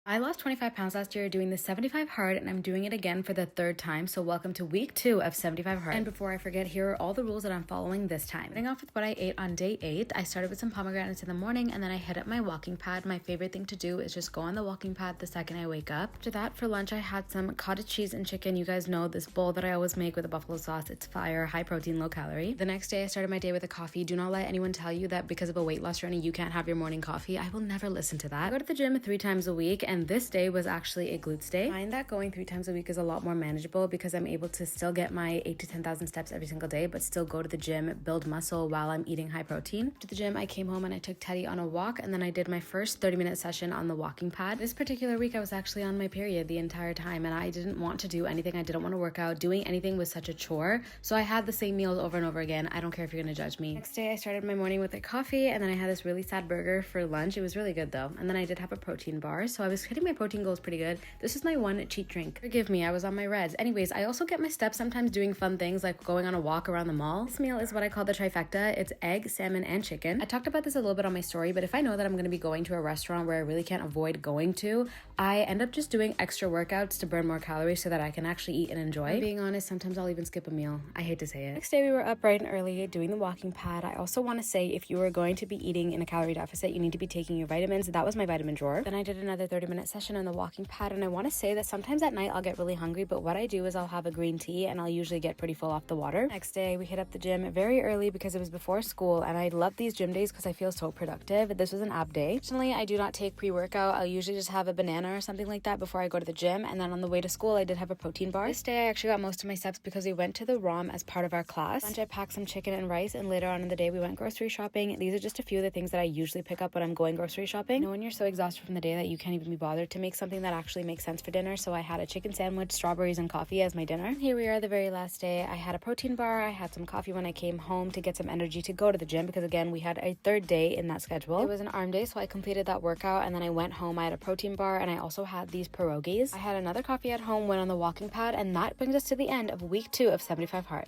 I lost 25 pounds last year doing the 75 hard, and I'm doing it again for the third time. So welcome to week 2 of 75 hard. And before I forget, here are all the rules that I'm following this time. Starting off with what I ate on day 8, I started with some pomegranates in the morning, and then I hit up my walking pad. My favorite thing to do is just go on the walking pad the second I wake up. After that, for lunch, I had some cottage cheese and chicken. You guys know this bowl that I always make with a buffalo sauce. It's fire, high protein, low calorie. The next day, I started my day with a coffee. Do not let anyone tell you that because of a weight loss journey, you can't have your morning coffee. I will never listen to that. I go to the gym 3 times a week, and this day was actually a glutes day. I find that going 3 times a week is a lot more manageable because I'm able to still get my 8 to 10,000 steps every single day, but still go to the gym, build muscle while I'm eating high protein. After the gym, I came home and I took Teddy on a walk, and then I did my first 30-minute session on the walking pad. This particular week, I was actually on my period the entire time, and I didn't want to do anything. I didn't want to work out. Doing anything was such a chore, so I had the same meals over and over again. I don't care if you're gonna judge me. Next day, I started my morning with a coffee, and then I had this really sad burger for lunch. It was really good though, and then I did have a protein bar, so I was hitting my protein goals pretty good. This is my one cheat drink. Forgive me, I was on my reds. Anyways, I also get my steps sometimes doing fun things like going on a walk around the mall. This meal is what I call the trifecta. It's egg, salmon, and chicken. I talked about this a little bit on my story, but if I know that I'm going to be going to a restaurant where I really can't avoid going to, I end up just doing extra workouts to burn more calories so that I can actually eat and enjoy. And being honest, sometimes I'll even skip a meal. I hate to say it. Next day, we were up bright and early doing the walking pad. I also want to say if you are going to be eating in a calorie deficit, you need to be taking your vitamins. That was my vitamin drawer. Then I did another 30-minute session on the walking pad, and I want to say that sometimes at night I'll get really hungry, but what I do is I'll have a green tea and I'll usually get pretty full off the water. Next day, we hit up the gym very early because it was before school, and I love these gym days because I feel so productive. This was an ab day. Personally, I do not take pre-workout. I'll usually just have a banana or something like that before I go to the gym, and then on the way to school, I did have a protein bar. This day, I actually got most of my steps because we went to the ROM as part of our class. Lunch, I packed some chicken and rice, and later on in the day, we went grocery shopping. These are just a few of the things that I usually pick up when I'm going grocery shopping. You know, when you're so exhausted from the day that you can't even be bothered to make something that actually makes sense for dinner, so I had a chicken sandwich, strawberries, and coffee as my dinner. Here we are the very last day. I had a protein bar. I had some coffee when I came home to get some energy to go to the gym because again, we had a third day in that schedule. It was an arm day, so I completed that workout, and then I went home. I had a protein bar, and I also had these pierogies. I had another coffee at home, went on the walking pad, and that brings us to the end of week 2 of 75 hard.